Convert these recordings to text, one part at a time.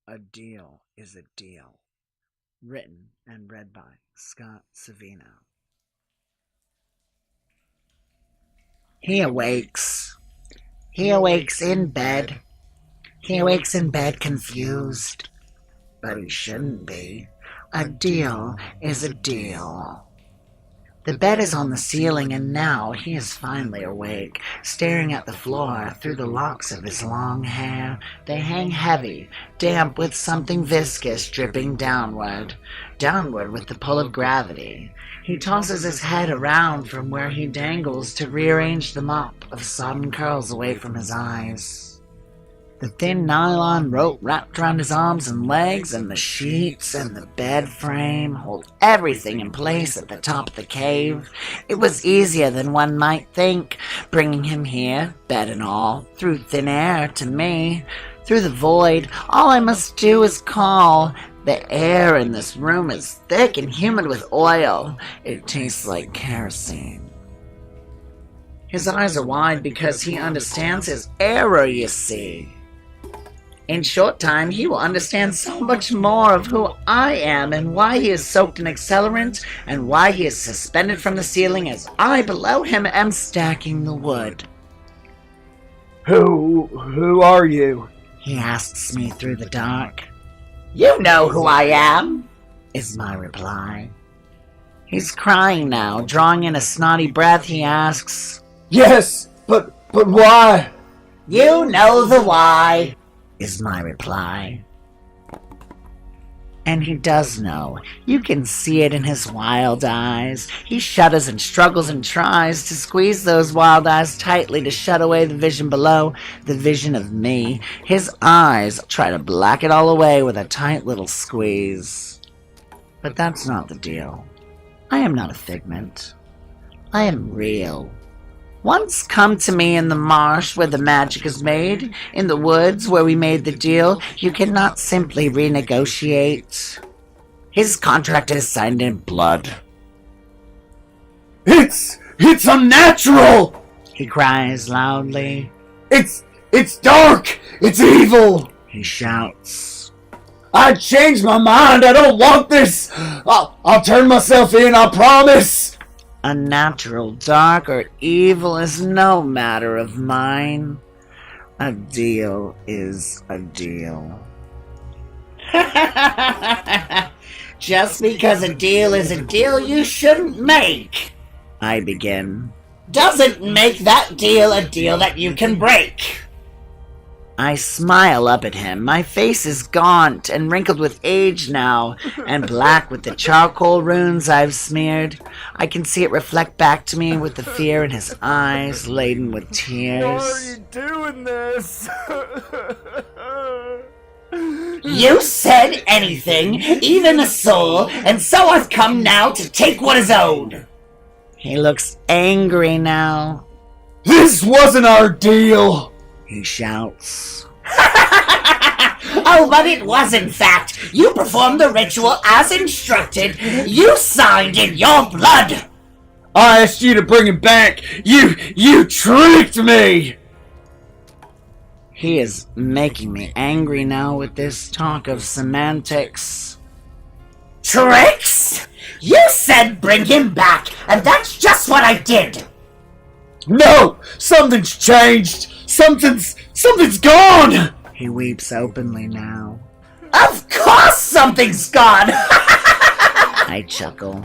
A deal is a deal. Written and read by Scott Savino. He awakes. He awakes in bed. He awakes in bed confused. But he shouldn't be. A deal is a deal. The bed is on the ceiling, and now he is finally awake, staring at the floor through the locks of his long hair. They hang heavy, damp with something viscous dripping downward with the pull of gravity. He tosses his head around from where he dangles to rearrange the mop of sodden curls away from his eyes. The thin nylon rope wrapped around his arms and legs, and the sheets and the bed frame hold everything in place at the top of the cave. It was easier than one might think, bringing him here, bed and all, through thin air to me. Through the void, all I must do is call. The air in this room is thick and humid with oil. It tastes like kerosene. His eyes are wide because he understands his error, you see. In short time, he will understand so much more of who I am and why he is soaked in accelerant and why he is suspended from the ceiling as I below him am stacking the wood. Who are you? He asks me through the dark. You know who I am, is my reply. He's crying now, drawing in a snotty breath. He asks, Yes, but why? You know the why, is my reply. And he does know. You can see it in his wild eyes. He shudders and struggles and tries to squeeze those wild eyes tightly to shut away the vision below, the vision of me. His eyes try to black it all away with a tight little squeeze. But that's not the deal. I am not a figment. I am real. Once come to me in the marsh where the magic is made, in the woods where we made the deal. You cannot simply renegotiate. His contract is signed in blood. It's unnatural! He cries loudly. It's dark! It's evil! He shouts. I changed my mind! I don't want this! I'll turn myself in, I promise! Unnatural, dark, or evil is no matter of mine. A deal is a deal. Just because a deal is a deal you shouldn't make, I begin, doesn't make that deal a deal that you can break. I smile up at him. My face is gaunt and wrinkled with age now, and black with the charcoal runes I've smeared. I can see it reflect back to me with the fear in his eyes, laden with tears. Why are you doing this? You said anything, even a soul, and so I've come now to take what is owed. He looks angry now. This wasn't our deal! He shouts. Oh, but it was in fact. You performed the ritual as instructed. You signed in your blood. I asked you to bring him back. You tricked me! He is making me angry now with this talk of semantics. Tricks? You said bring him back, and that's just what I did. No! Something's changed! Something's gone! He weeps openly now. Of course something's gone! I chuckle.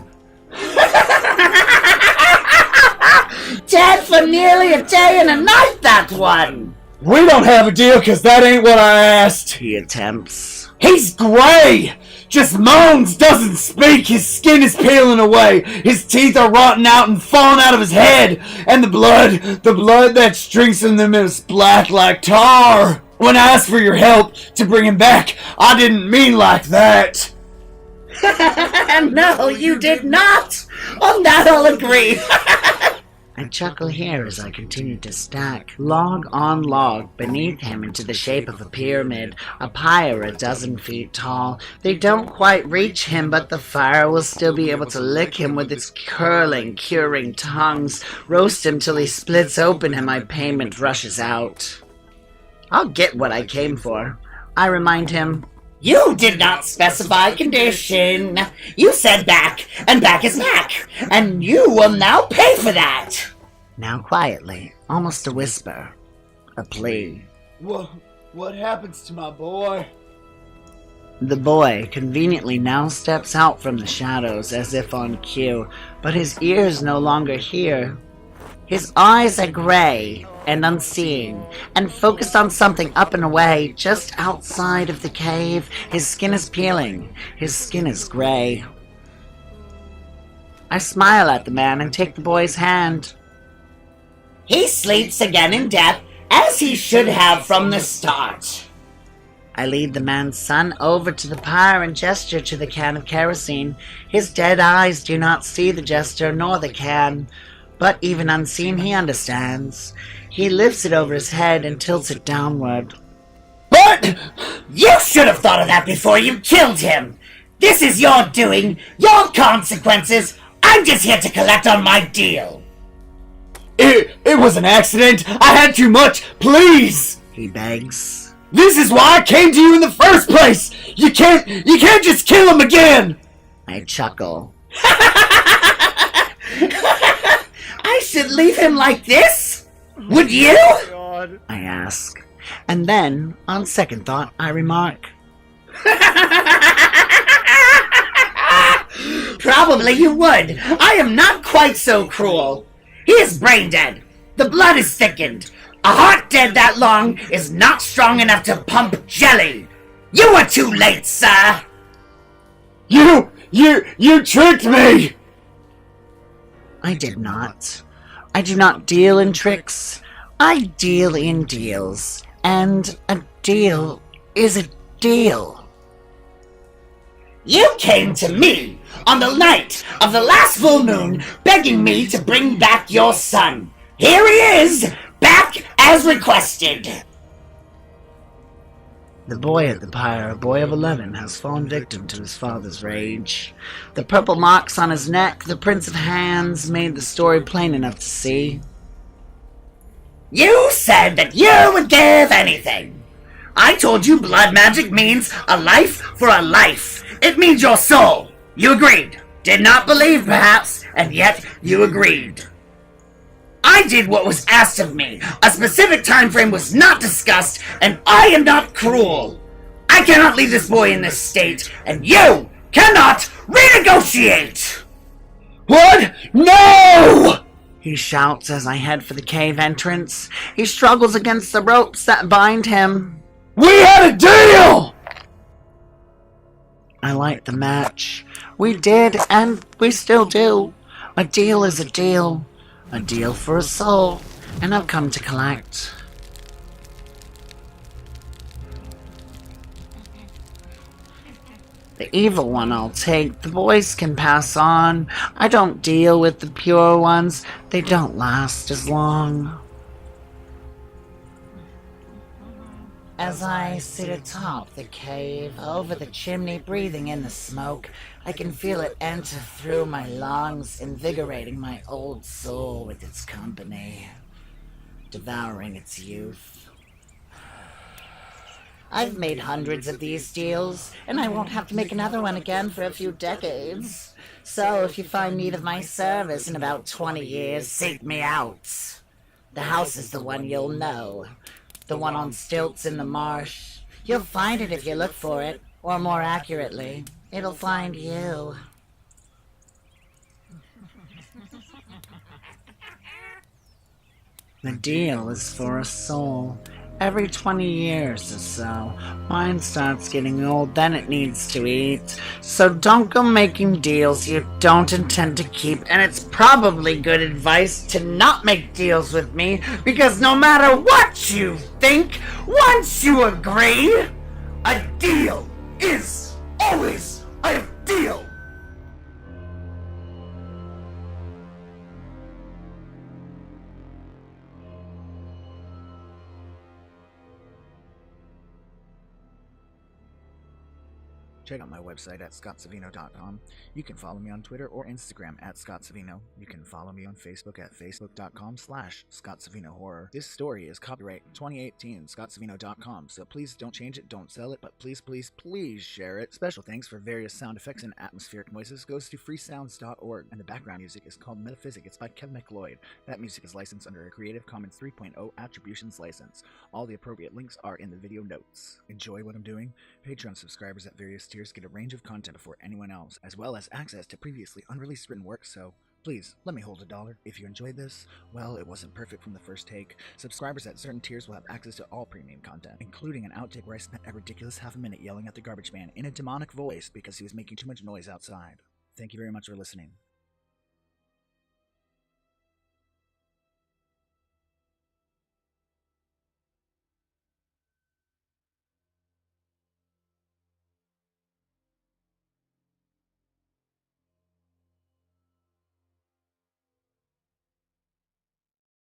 Dead for nearly a day and a night, that one! We don't have a deal because that ain't what I asked. He attempts. He's gray! Just moans, doesn't speak, his skin is peeling away, his teeth are rotting out and falling out of his head, and the blood that streaks in them is black like tar. When I asked for your help to bring him back, I didn't mean like that. No, you did not! On that I'll agree. I chuckle here as I continue to stack log on log beneath him into the shape of a pyramid, a pyre a dozen feet tall. They don't quite reach him, but the fire will still be able to lick him with its curling, curing tongues, roast him till he splits open and my payment rushes out. I'll get what I came for. I remind him, You did not specify condition. You said back, and back is back, and you will now pay for that. Now quietly, almost a whisper, a plea. What happens to my boy? The boy conveniently now steps out from the shadows as if on cue, but his ears no longer hear. His eyes are gray and unseeing, and focused on something up and away just outside of the cave. His skin is peeling. His skin is gray. I smile at the man and take the boy's hand. He sleeps again in death, as he should have from the start. I lead the man's son over to the pyre and gesture to the can of kerosene. His dead eyes do not see the gesture nor the can, but even unseen he understands. He lifts it over his head and tilts it downward. But you should have thought of that before you killed him. This is your doing, your consequences. I'm just here to collect on my deal. It was an accident. I had too much. Please, he begs. This is why I came to you in the first place. You can't just kill him again. I chuckle. I should leave him like this? Would you? God. I ask. And then, on second thought, I remark. Probably you would. I am not quite so cruel. He is brain dead. The blood is thickened. A heart dead that long is not strong enough to pump jelly. You are too late, sir. You tricked me. I did not. I do not deal in tricks. I deal in deals. And a deal is a deal. You came to me on the night of the last full moon, begging me to bring back your son. Here he is, back as requested. The boy at the pyre, a boy of 11, has fallen victim to his father's rage. The purple marks on his neck, the prints of hands, made the story plain enough to see. You said that you would give anything. I told you blood magic means a life for a life. It means your soul. You agreed. Did not believe, perhaps, and yet you agreed. I did what was asked of me. A specific time frame was not discussed, and I am not cruel. I cannot leave this boy in this state, and you cannot renegotiate! What? No! He shouts as I head for the cave entrance. He struggles against the ropes that bind him. We had a deal! I light the match. We did, and we still do. A deal is a deal. A deal for a soul, and I've come to collect. The evil one I'll take. The boys can pass on. I don't deal with the pure ones. They don't last as long. As I sit atop the cave, over the chimney, breathing in the smoke, I can feel it enter through my lungs, invigorating my old soul with its company, devouring its youth. I've made hundreds of these deals, and I won't have to make another one again for a few decades. So if you find need of my service in about 20 years, seek me out. The house is the one you'll know. The one on stilts in the marsh. You'll find it if you look for it, or more accurately, it'll find you. The deal is for a soul. Every 20 years or so, mine starts getting old, then it needs to eat. So don't go making deals you don't intend to keep, and it's probably good advice to not make deals with me, because no matter what you think, once you agree, a deal is always a deal. Check out my website at scottsavino.com. You can follow me on Twitter or Instagram at scottsavino. You can follow me on Facebook at facebook.com/scottsavinohorror. This story is copyright 2018 scottsavino.com, so please don't change it, don't sell it, but please, please, please share it. Special thanks for various sound effects and atmospheric noises goes to freesounds.org, and the background music is called Metaphysik. It's by MacLeod. That music is licensed under a Creative Commons 3.0 Attributions license. All the appropriate links are in the video notes. Enjoy what I'm doing? Patreon subscribers at various tiers get a range of content before anyone else, as well as access to previously unreleased written work, so please, let me hold $1. If you enjoyed this, well, it wasn't perfect from the first take. Subscribers at certain tiers will have access to all premium content, including an outtake where I spent a ridiculous half a minute yelling at the garbage man in a demonic voice because he was making too much noise outside. Thank you very much for listening.